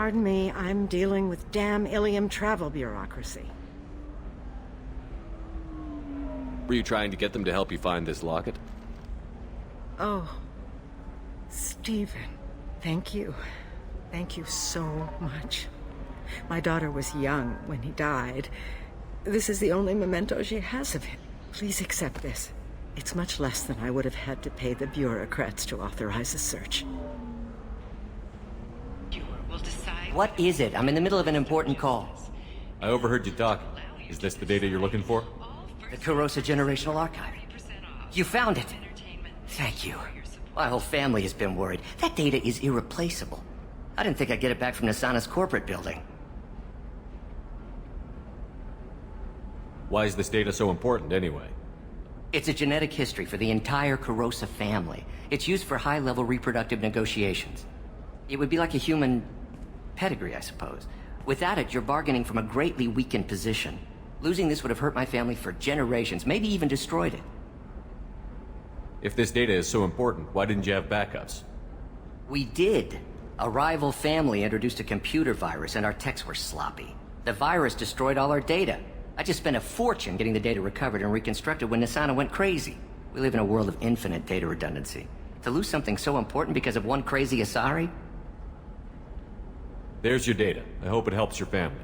Pardon me, I'm dealing with damn Ilium travel bureaucracy. Were you trying to get them to help you find this locket? Oh, Stephen, thank you. Thank you so much. My daughter was young when he died. This is the only memento she has of him. Please accept this. It's much less than I would have had to pay the bureaucrats to authorize a search. What is it? I'm in the middle of an important call. I overheard you talking. Is this the data you're looking for? The Kurosa Generational Archive. You found it. Thank you. My whole family has been worried. That data is irreplaceable. I didn't think I'd get it back from Nasana's corporate building. Why is this data so important, anyway? It's a genetic history for the entire Kurosa family. It's used for high-level reproductive negotiations. It would be like a human pedigree, I suppose. Without it, you're bargaining from a greatly weakened position. Losing this would have hurt my family for generations, maybe even destroyed it. If this data is so important, why didn't you have backups? We did. A rival family introduced a computer virus and our techs were sloppy. The virus destroyed all our data. I just spent a fortune getting the data recovered and reconstructed when Nasana went crazy. We live in a world of infinite data redundancy. To lose something so important because of one crazy Asari? There's your data. I hope it helps your family.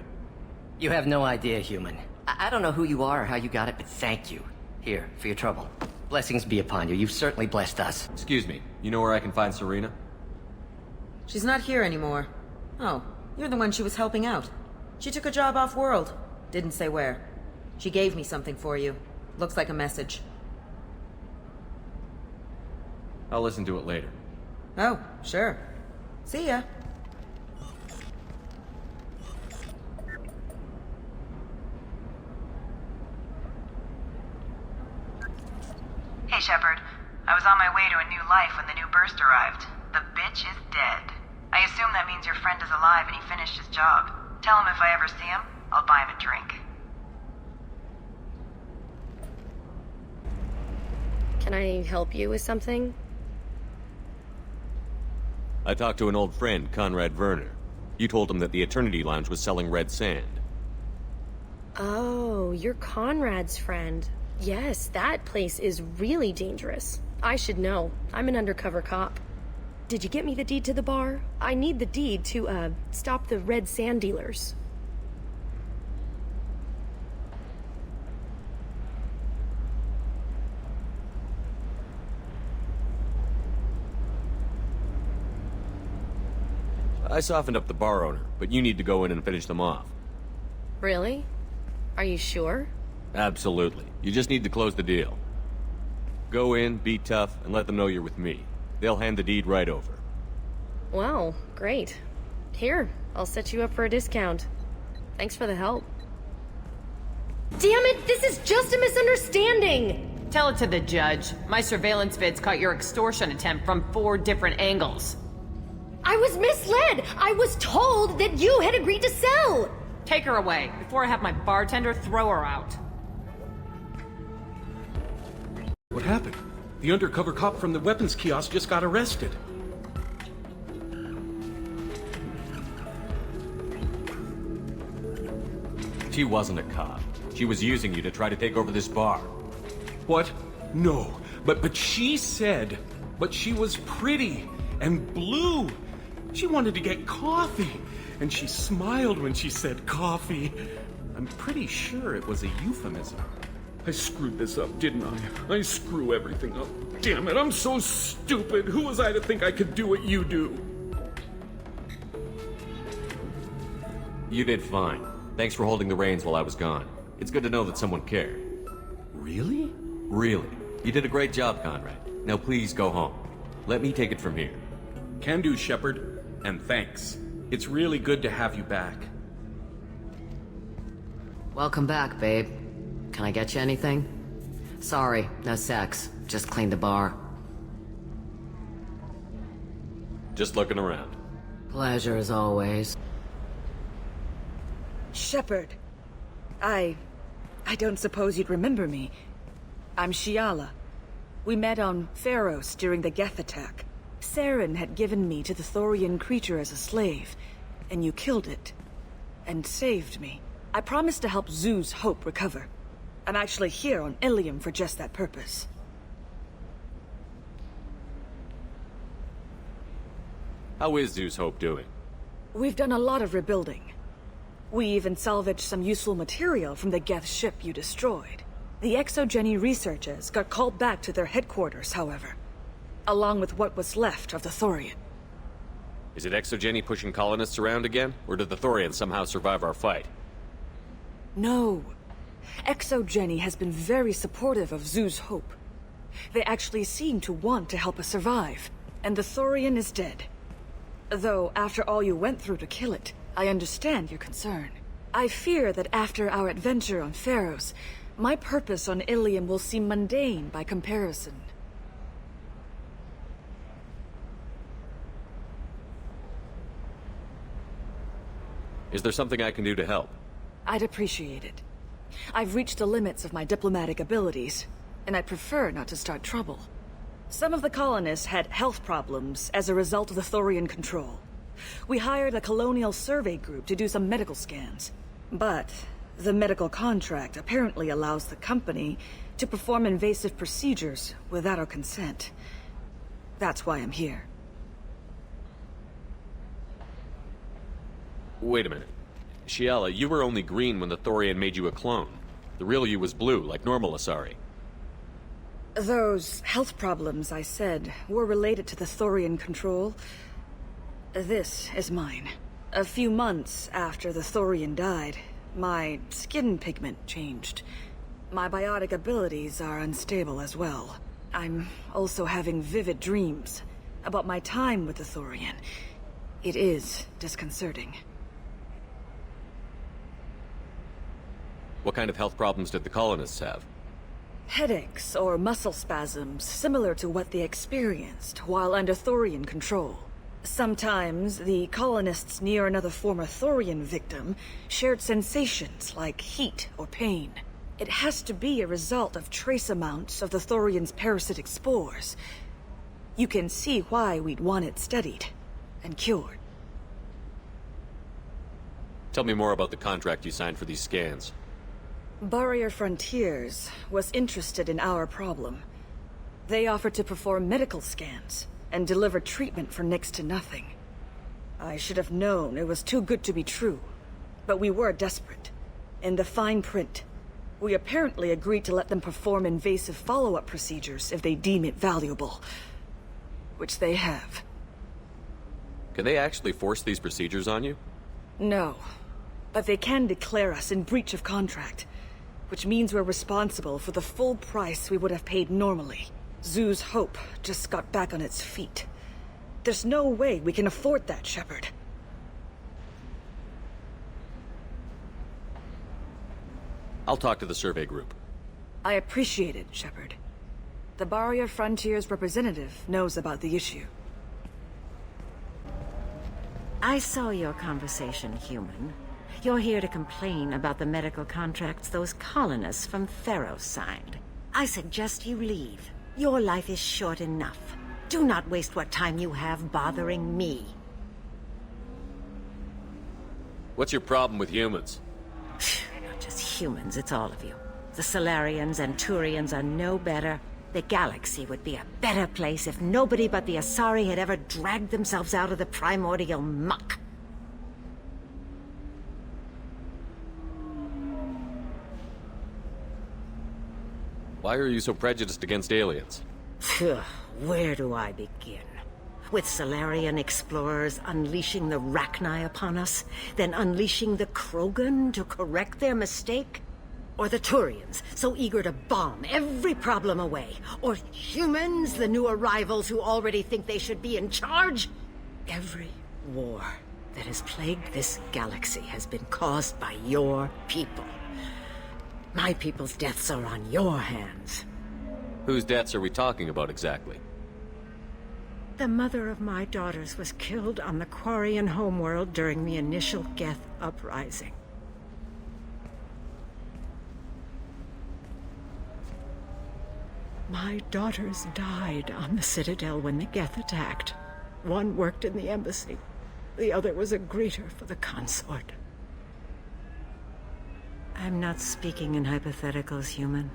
You have no idea, human. I don't know who you are or how you got it, but thank you. Here, for your trouble. Blessings be upon you. You've certainly blessed us. Excuse me, you know where I can find Serena? She's not here anymore. Oh, you're the one she was helping out. She took a job off-world. Didn't say where. She gave me something for you. Looks like a message. I'll listen to it later. Oh, sure. See ya. Hey, Shepard. I was on my way to a new life when the new burst arrived. The bitch is dead. I assume that means your friend is alive and he finished his job. Tell him if I ever see him, I'll buy him a drink. Can I help you with something? I talked to an old friend, Conrad Werner. You told him that the Eternity Lounge was selling red sand. Oh, you're Conrad's friend. Yes, that place is really dangerous. I should know. I'm an undercover cop. Did you get me the deed to the bar? I need the deed to, stop the red sand dealers. I softened up the bar owner, but you need to go in and finish them off. Really? Are you sure? Absolutely. You just need to close the deal. Go in, be tough, and let them know you're with me. They'll hand the deed right over. Wow, great. Here, I'll set you up for a discount. Thanks for the help. Damn it, this is just a misunderstanding! Tell it to the judge. My surveillance vids caught your extortion attempt from 4 different angles. I was misled! I was told that you had agreed to sell! Take her away, before I have my bartender throw her out. What happened? The undercover cop from the weapons kiosk just got arrested. She wasn't a cop. She was using you to try to take over this bar. What? No. But she said, but she was pretty and blue. She wanted to get coffee, and she smiled when she said coffee. I'm pretty sure it was a euphemism. I screwed this up, didn't I? I screw everything up. Damn it, I'm so stupid. Who was I to think I could do what you do? You did fine. Thanks for holding the reins while I was gone. It's good to know that someone cared. Really? Really. You did a great job, Conrad. Now please go home. Let me take it from here. Can do, Shepard. And thanks. It's really good to have you back. Welcome back, babe. Can I get you anything? Sorry, no sex. Just cleaned the bar. Just looking around. Pleasure as always. Shepard. I don't suppose you'd remember me. I'm Shiala. We met on Pharos during the Geth attack. Saren had given me to the Thorian creature as a slave, and you killed it. And saved me. I promised to help Zoo's Hope recover. I'm actually here on Ilium for just that purpose. How is Zeus Hope doing? We've done a lot of rebuilding. We even salvaged some useful material from the Geth ship you destroyed. The Exogeny researchers got called back to their headquarters, however, along with what was left of the Thorian. Is it Exogeny pushing colonists around again, or did the Thorians somehow survive our fight? No. Exogeny has been very supportive of Zoo's Hope. They actually seem to want to help us survive, and the Thorian is dead. Though, after all you went through to kill it, I understand your concern. I fear that after our adventure on Pharos, my purpose on Ilium will seem mundane by comparison. Is there something I can do to help? I'd appreciate it. I've reached the limits of my diplomatic abilities, and I prefer not to start trouble. Some of the colonists had health problems as a result of the Thorian control. We hired a colonial survey group to do some medical scans. But the medical contract apparently allows the company to perform invasive procedures without our consent. That's why I'm here. Wait a minute. Shiala, you were only green when the Thorian made you a clone. The real you was blue, like normal Asari. Those health problems I said were related to the Thorian control. This is mine. A few months after the Thorian died, my skin pigment changed. My biotic abilities are unstable as well. I'm also having vivid dreams about my time with the Thorian. It is disconcerting. What kind of health problems did the colonists have? Headaches or muscle spasms similar to what they experienced while under Thorian control. Sometimes the colonists near another former Thorian victim shared sensations like heat or pain. It has to be a result of trace amounts of the Thorian's parasitic spores. You can see why we'd want it studied and cured. Tell me more about the contract you signed for these scans. Barrier Frontiers was interested in our problem. They offered to perform medical scans and deliver treatment for next to nothing. I should have known it was too good to be true, but we were desperate. In the fine print, we apparently agreed to let them perform invasive follow-up procedures if they deem it valuable, which they have. Can they actually force these procedures on you? No, but they can declare us in breach of contract, which means we're responsible for the full price we would have paid normally. Zoo's Hope just got back on its feet. There's no way we can afford that, Shepard. I'll talk to the survey group. I appreciate it, Shepard. The Barrier Frontiers representative knows about the issue. I saw your conversation, human. You're here to complain about the medical contracts those colonists from Pharos signed. I suggest you leave. Your life is short enough. Do not waste what time you have bothering me. What's your problem with humans? Not just humans, it's all of you. The Solarians and Turians are no better. The galaxy would be a better place if nobody but the Asari had ever dragged themselves out of the primordial muck. Why are you so prejudiced against aliens? Where do I begin? With Solarian explorers unleashing the Rachni upon us, then unleashing the Krogan to correct their mistake? Or the Turians, so eager to bomb every problem away? Or humans, the new arrivals who already think they should be in charge? Every war that has plagued this galaxy has been caused by your people. My people's deaths are on your hands. Whose deaths are we talking about exactly? The mother of my daughters was killed on the Quarian homeworld during the initial Geth uprising. My daughters died on the Citadel when the Geth attacked. One worked in the embassy. The other was a greeter for the consort. I'm not speaking in hypotheticals, human.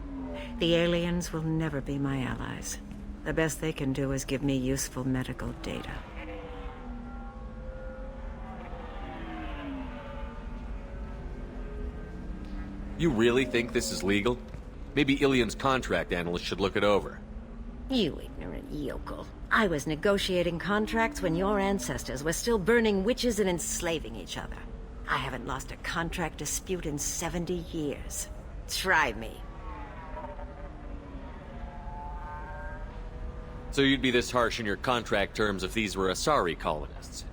The aliens will never be my allies. The best they can do is give me useful medical data. You really think this is legal? Maybe Ilian's contract analyst should look it over. You ignorant yokel. I was negotiating contracts when your ancestors were still burning witches and enslaving each other. I haven't lost a contract dispute in 70 years. Try me. So you'd be this harsh in your contract terms if these were Asari colonists?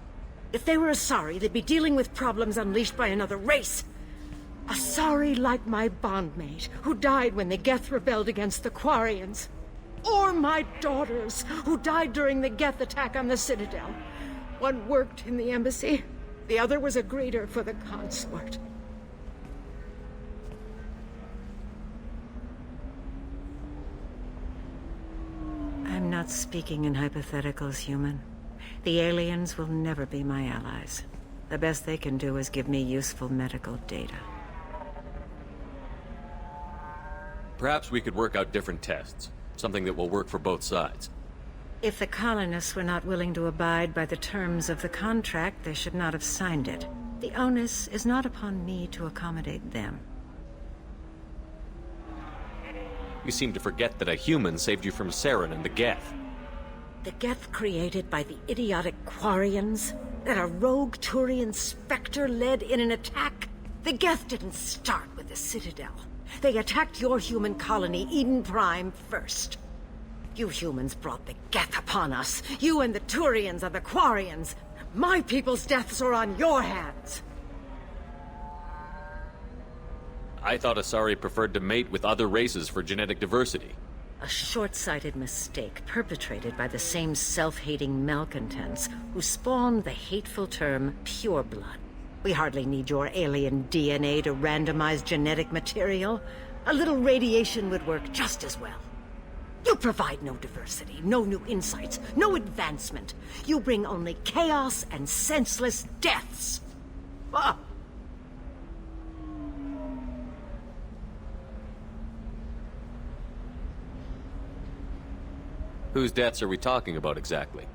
If they were Asari, they'd be dealing with problems unleashed by another race. Asari like my bondmate, who died when the Geth rebelled against the Quarians. Or my daughters, who died during the Geth attack on the Citadel. One worked in the embassy, the other was a greeter for the consort. I'm not speaking in hypotheticals, human. The aliens will never be my allies. The best they can do is give me useful medical data. Perhaps we could work out different tests. Something that will work for both sides. If the colonists were not willing to abide by the terms of the contract, they should not have signed it. The onus is not upon me to accommodate them. You seem to forget that a human saved you from Saren and the Geth. The Geth created by the idiotic Quarians? That a rogue Turian Spectre led in an attack? The Geth didn't start with the Citadel. They attacked your human colony, Eden Prime, first. You humans brought the Geth upon us. You and the Turians are the Quarians. My people's deaths are on your hands. I thought Asari preferred to mate with other races for genetic diversity. A short-sighted mistake perpetrated by the same self-hating malcontents who spawned the hateful term pureblood. We hardly need your alien DNA to randomize genetic material. A little radiation would work just as well. You provide no diversity, no new insights, no advancement. You bring only chaos and senseless deaths. Ah. Whose deaths are we talking about exactly?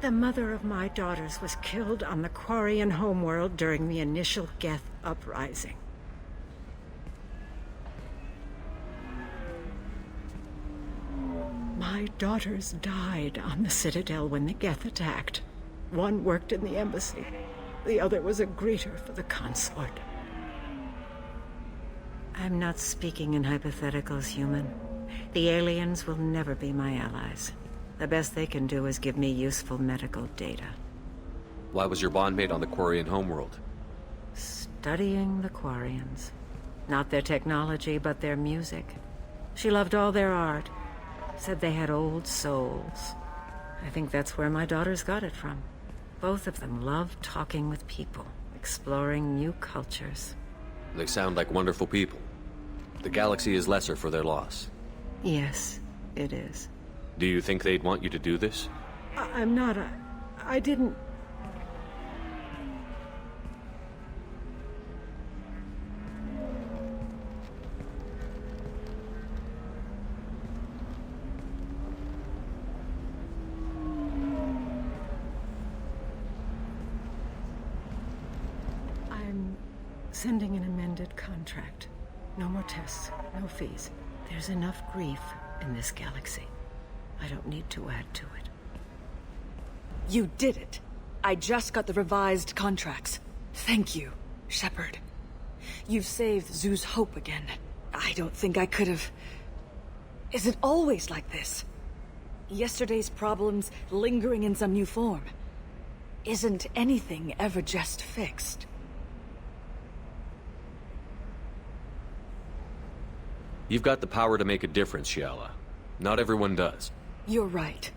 The mother of my daughters was killed on the Quarian homeworld during the initial Geth uprising. My daughters died on the Citadel when the Geth attacked. One worked in the embassy. The other was a greeter for the consort. I'm not speaking in hypotheticals, human. The aliens will never be my allies. The best they can do is give me useful medical data. Why was your bondmate on the Quarian homeworld? Studying the Quarians. Not their technology, but their music. She loved all their art. Said they had old souls. I think that's where my daughters got it from. Both of them loved talking with people, exploring new cultures. They sound like wonderful people. The galaxy is lesser for their loss. Yes, it is. Do you think they'd want you to do this? I'm not. I didn't. I'm sending an amended contract. No more tests, no fees. There's enough grief in this galaxy. I don't need to add to it. You did it. I just got the revised contracts. Thank you, Shepard. You've saved Zoo's hope again. I don't think I could have... Is it always like this? Yesterday's problems lingering in some new form. Isn't anything ever just fixed? You've got the power to make a difference, Shiala. Not everyone does. You're right.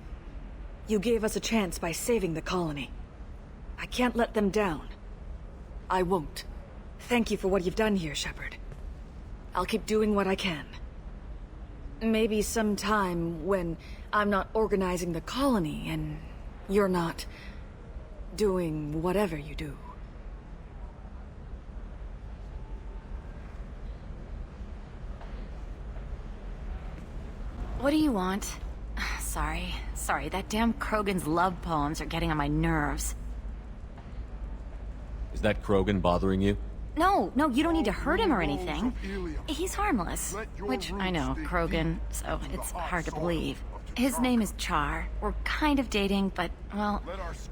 You gave us a chance by saving the colony. I can't let them down. I won't. Thank you for what you've done here, Shepard. I'll keep doing what I can. Maybe sometime when I'm not organizing the colony and you're not... doing whatever you do. What do you want? Sorry, that damn Krogan's love poems are getting on my nerves. Is that Krogan bothering you? No, you don't need to hurt him or anything. He's harmless. Which, I know, Krogan, so it's hard to believe. His name is Char. We're kind of dating, but, well,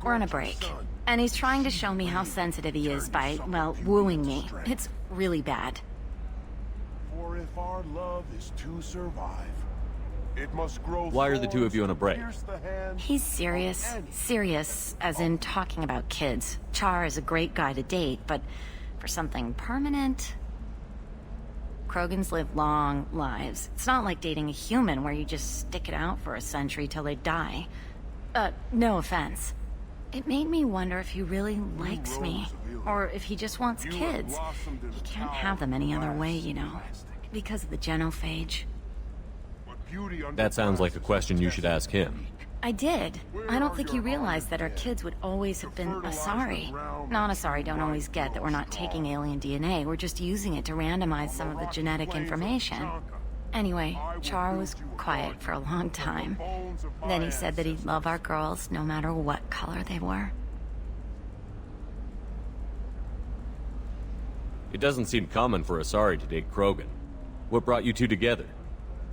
we're on a break. And he's trying to show me how sensitive he is by, well, wooing me. It's really bad. For if our love is to survive, it must grow. Why are the two of you on a break? He's serious. Serious, as in talking about kids. Char is a great guy to date, but for something permanent... Krogans live long lives. It's not like dating a human where you just stick it out for a century till they die. No offense. It made me wonder if he really likes me, or if he just wants kids. He can't have them any other way, you know, because of the genophage. That sounds like a question you should ask him. I did. I don't think he realized that our kids would always have been Asari. Non-Asari don't always get that we're not taking alien DNA, we're just using it to randomize some of the genetic information. Anyway, Char was quiet for a long time. Then he said that he'd love our girls no matter what color they were. It doesn't seem common for Asari to date Krogan. What brought you two together?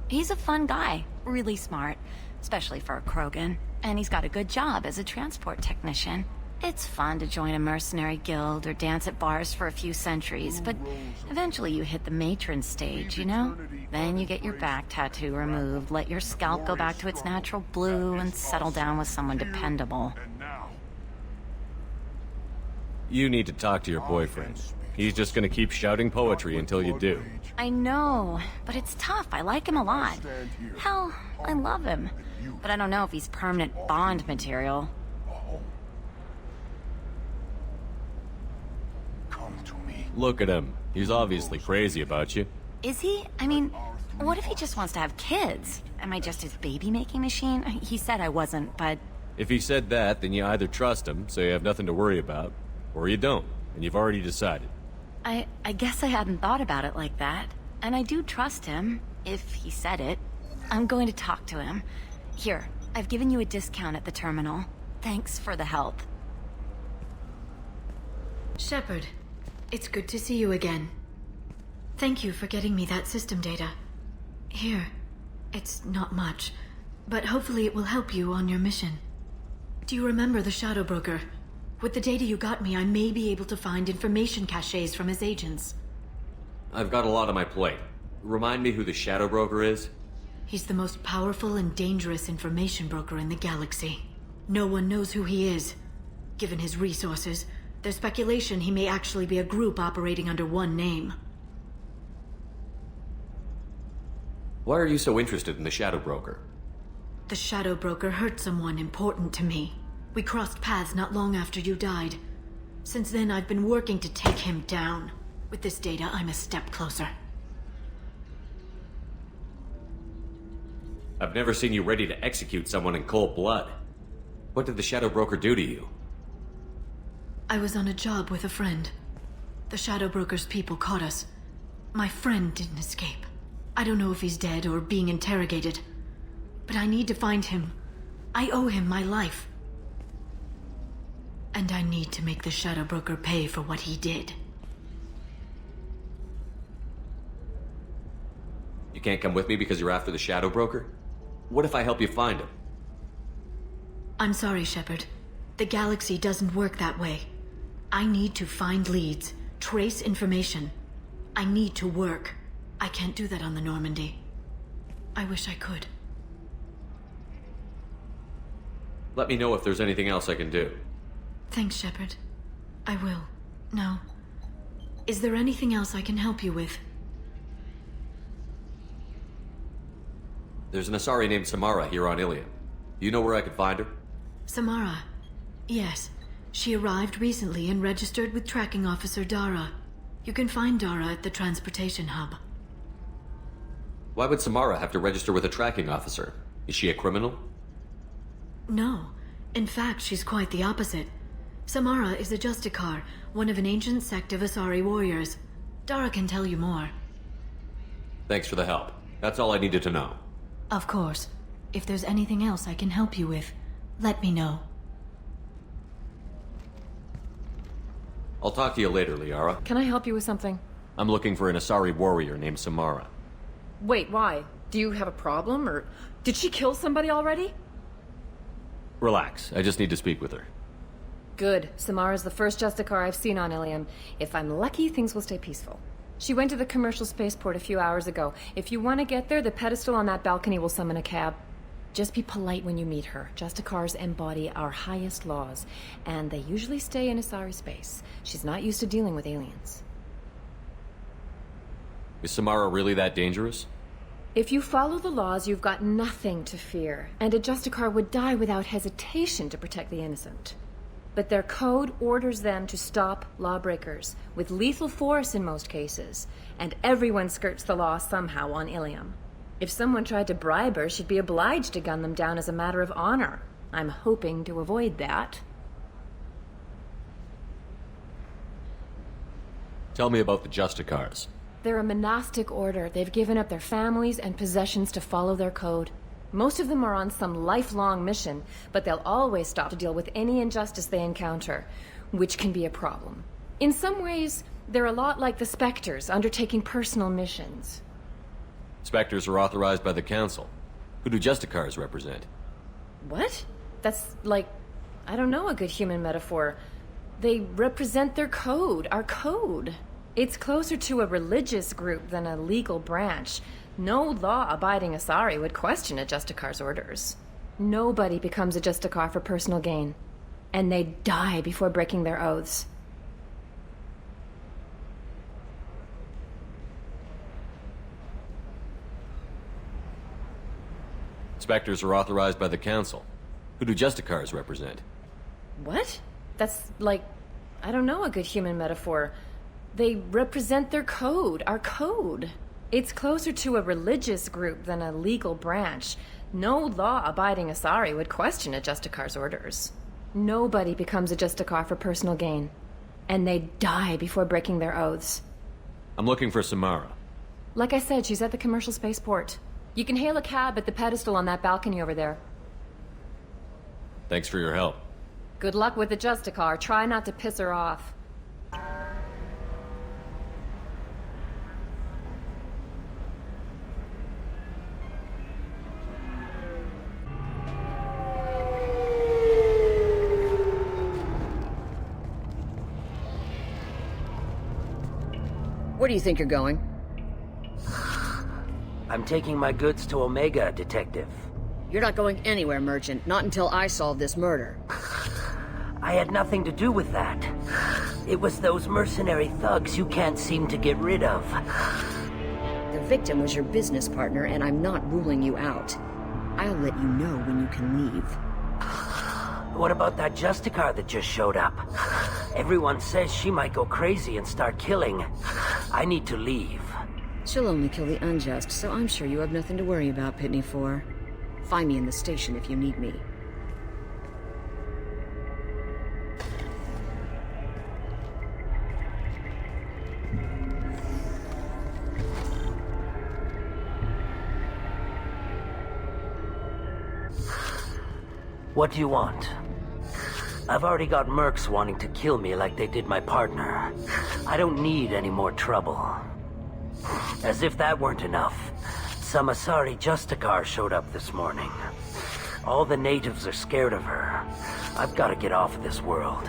He's a fun guy, really smart, especially for a Krogan, and he's got a good job as a transport technician. It's fun to join a mercenary guild or dance at bars for a few centuries, but eventually you hit the matron stage, you know? Then you get your back tattoo removed, let your scalp go back to its natural blue, and settle down with someone dependable. You need to talk to your boyfriend. He's just gonna keep shouting poetry until you do. I know, but it's tough. I like him a lot. Hell, I love him. But I don't know if he's permanent Bond material. Look at him. He's obviously crazy about you. Is he? I mean, what if he just wants to have kids? Am I just his baby-making machine? He said I wasn't, but... If he said that, then you either trust him, so you have nothing to worry about, or you don't, and you've already decided. I guess I hadn't thought about it like that. And I do trust him, if he said it. I'm going to talk to him. Here, I've given you a discount at the terminal. Thanks for the help. Shepard, it's good to see you again. Thank you for getting me that system data. Here, it's not much, but hopefully it will help you on your mission. Do you remember the Shadow Broker? With the data you got me, I may be able to find information caches from his agents. I've got a lot on my plate. Remind me who the Shadow Broker is? He's the most powerful and dangerous information broker in the galaxy. No one knows who he is. Given his resources, there's speculation he may actually be a group operating under one name. Why are you so interested in the Shadow Broker? The Shadow Broker hurt someone important to me. We crossed paths not long after you died. Since then, I've been working to take him down. With this data, I'm a step closer. I've never seen you ready to execute someone in cold blood. What did the Shadow Broker do to you? I was on a job with a friend. The Shadow Broker's people caught us. My friend didn't escape. I don't know if he's dead or being interrogated. But I need to find him. I owe him my life. And I need to make the Shadow Broker pay for what he did. You can't come with me because you're after the Shadow Broker? What if I help you find him? I'm sorry, Shepard. The galaxy doesn't work that way. I need to find leads, trace information. I need to work. I can't do that on the Normandy. I wish I could. Let me know if there's anything else I can do. Thanks, Shepard. I will. Now, is there anything else I can help you with? There's an Asari named Samara here on Ilium. You know where I could find her? Samara. Yes. She arrived recently and registered with Tracking Officer Dara. You can find Dara at the transportation hub. Why would Samara have to register with a tracking officer? Is she a criminal? No. In fact, she's quite the opposite. Samara is a Justicar, one of an ancient sect of Asari warriors. Dara can tell you more. Thanks for the help. That's all I needed to know. Of course. If there's anything else I can help you with, let me know. I'll talk to you later, Liara. Can I help you with something? I'm looking for an Asari warrior named Samara. Wait, why? Do you have a problem, or did she kill somebody already? Relax, I just need to speak with her. Good. Samara's the first Justicar I've seen on Ilium. If I'm lucky, things will stay peaceful. She went to the commercial spaceport a few hours ago. If you want to get there, the pedestal on that balcony will summon a cab. Just be polite when you meet her. Justicars embody our highest laws, and they usually stay in Asari space. She's not used to dealing with aliens. Is Samara really that dangerous? If you follow the laws, you've got nothing to fear, and a Justicar would die without hesitation to protect the innocent. But their code orders them to stop lawbreakers, with lethal force in most cases, and everyone skirts the law somehow on Ilium. If someone tried to bribe her, she'd be obliged to gun them down as a matter of honor. I'm hoping to avoid that. Tell me about the Justicars. They're a monastic order. They've given up their families and possessions to follow their code. Most of them are on some lifelong mission, but they'll always stop to deal with any injustice they encounter, which can be a problem. In some ways, they're a lot like the Spectres, undertaking personal missions. Spectres are authorized by the Council. Who do Justicars represent? What? That's like, I don't know a good human metaphor. They represent their code, our code. It's closer to a religious group than a legal branch. No law-abiding Asari would question a Justicar's orders. Nobody becomes a Justicar for personal gain. And they die before breaking their oaths. Spectres are authorized by the Council. Who do Justicars represent? What? That's like, I don't know a good human metaphor. They represent their code, our code. It's closer to a religious group than a legal branch. No law-abiding Asari would question a Justicar's orders. Nobody becomes a Justicar for personal gain. And they die before breaking their oaths. I'm looking for Samara. Like I said, she's at the commercial spaceport. You can hail a cab at the pedestal on that balcony over there. Thanks for your help. Good luck with the Justicar. Try not to piss her off. Where do you think you're going? I'm taking my goods to Omega, Detective. You're not going anywhere, Merchant. Not until I solve this murder. I had nothing to do with that. It was those mercenary thugs you can't seem to get rid of. The victim was your business partner, and I'm not ruling you out. I'll let you know when you can leave. What about that Justicar that just showed up? Everyone says she might go crazy and start killing. I need to leave. She'll only kill the unjust, so I'm sure you have nothing to worry about, Pitney 4. Find me in the station if you need me. What do you want? I've already got mercs wanting to kill me like they did my partner. I don't need any more trouble. As if that weren't enough, some Asari Justicar showed up this morning. All the natives are scared of her. I've got to get off of this world.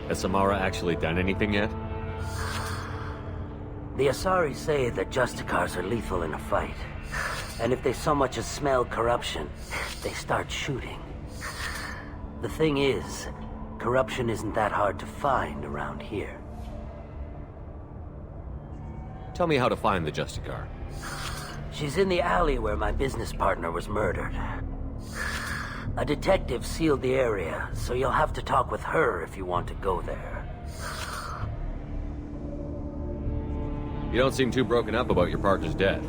Has Samara actually done anything yet? The Asari say that Justicars are lethal in a fight. And if they so much as smell corruption, they start shooting. The thing is, corruption isn't that hard to find around here. Tell me how to find the Justicar. She's in the alley where my business partner was murdered. A detective sealed the area, so you'll have to talk with her if you want to go there. You don't seem too broken up about your partner's death.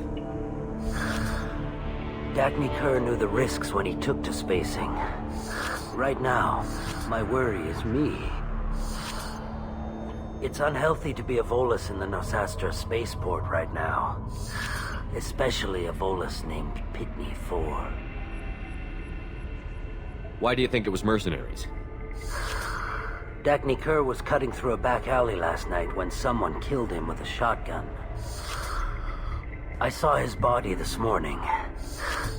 Dagny Kerr knew the risks when he took to spacing. Right now, my worry is me. It's unhealthy to be a Volus in the Nosastra spaceport right now. Especially a Volus named Pitney 4. Why do you think it was mercenaries? Dagny Kerr was cutting through a back alley last night when someone killed him with a shotgun. I saw his body this morning.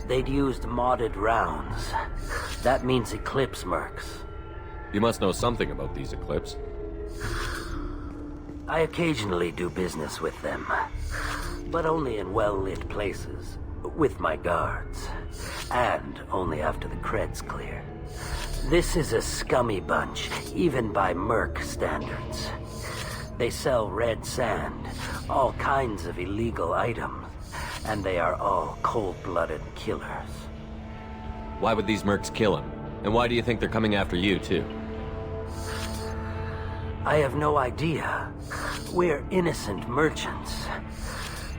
They'd used modded rounds. That means Eclipse mercs. You must know something about these Eclipse. I occasionally do business with them, but only in well-lit places, with my guards, and only after the creds clear. This is a scummy bunch, even by merc standards. They sell red sand, all kinds of illegal items, and they are all cold-blooded killers. Why would these mercs kill him? And why do you think they're coming after you, too? I have no idea. We're innocent merchants.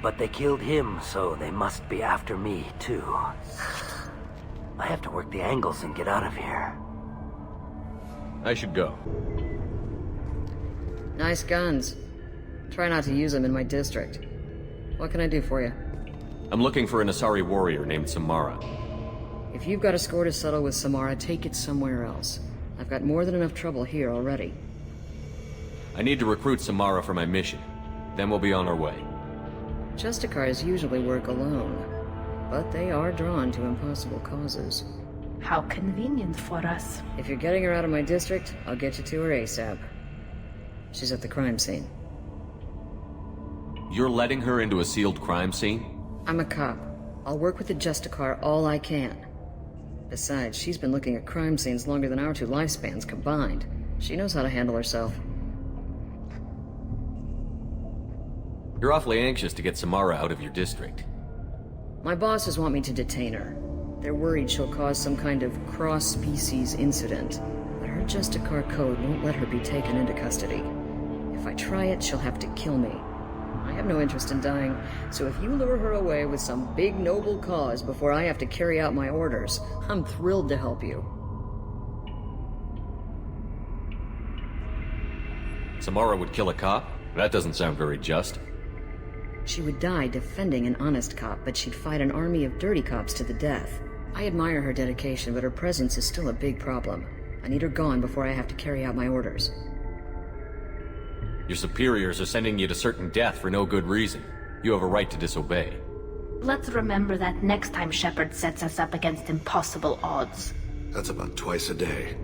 But they killed him, so they must be after me, too. I have to work the angles and get out of here. I should go. Nice guns. Try not to use them in my district. What can I do for you? I'm looking for an Asari warrior named Samara. If you've got a score to settle with Samara, take it somewhere else. I've got more than enough trouble here already. I need to recruit Samara for my mission. Then we'll be on our way. Justicars usually work alone, but they are drawn to impossible causes. How convenient for us. If you're getting her out of my district, I'll get you to her ASAP. She's at the crime scene. You're letting her into a sealed crime scene? I'm a cop. I'll work with the Justicar all I can. Besides, she's been looking at crime scenes longer than our 2 lifespans combined. She knows how to handle herself. You're awfully anxious to get Samara out of your district. My bosses want me to detain her. They're worried she'll cause some kind of cross-species incident, but her Justicar code won't let her be taken into custody. If I try it, she'll have to kill me. I have no interest in dying, so if you lure her away with some big noble cause before I have to carry out my orders, I'm thrilled to help you. Samara would kill a cop? That doesn't sound very just. She would die defending an honest cop, but she'd fight an army of dirty cops to the death. I admire her dedication, but her presence is still a big problem. I need her gone before I have to carry out my orders. Your superiors are sending you to certain death for no good reason. You have a right to disobey. Let's remember that next time Shepard sets us up against impossible odds. That's about twice a day.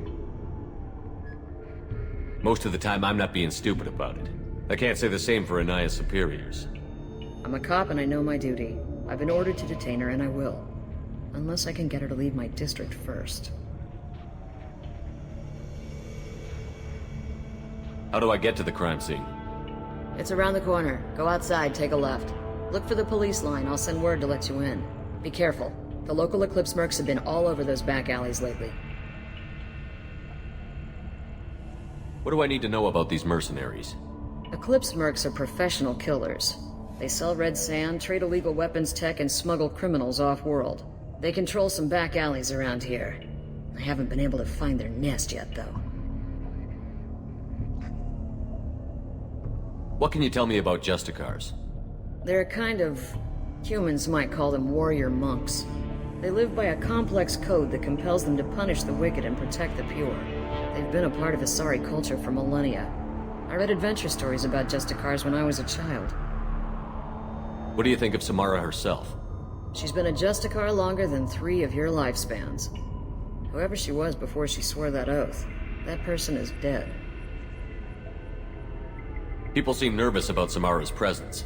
Most of the time, I'm not being stupid about it. I can't say the same for Anaya's superiors. I'm a cop and I know my duty. I've been ordered to detain her and I will. Unless I can get her to leave my district first. How do I get to the crime scene? It's around the corner. Go outside, take a left. Look for the police line. I'll send word to let you in. Be careful. The local Eclipse mercs have been all over those back alleys lately. What do I need to know about these mercenaries? Eclipse mercs are professional killers. They sell red sand, trade illegal weapons tech, and smuggle criminals off-world. They control some back alleys around here. I haven't been able to find their nest yet, though. What can you tell me about Justicars? They're a kind of... humans might call them warrior monks. They live by a complex code that compels them to punish the wicked and protect the pure. They've been a part of Asari culture for millennia. I read adventure stories about Justicars when I was a child. What do you think of Samara herself? She's been a Justicar longer than 3 of your lifespans. Whoever she was before she swore that oath, that person is dead. People seem nervous about Samara's presence.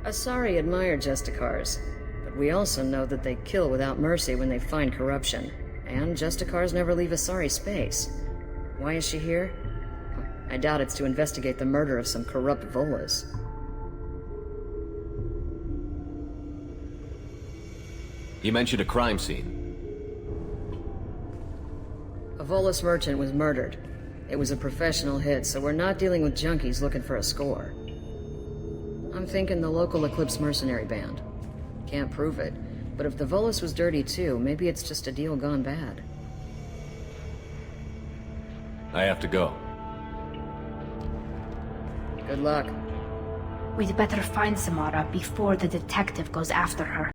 Asari admire Justicars, but we also know that they kill without mercy when they find corruption. And Justicars never leave Asari space. Why is she here? I doubt it's to investigate the murder of some corrupt Volus. You mentioned a crime scene. A Volus merchant was murdered. It was a professional hit, so we're not dealing with junkies looking for a score. I'm thinking the local Eclipse mercenary band. Can't prove it, but if the Volus was dirty too, maybe it's just a deal gone bad. I have to go. Good luck. We'd better find Samara before the detective goes after her.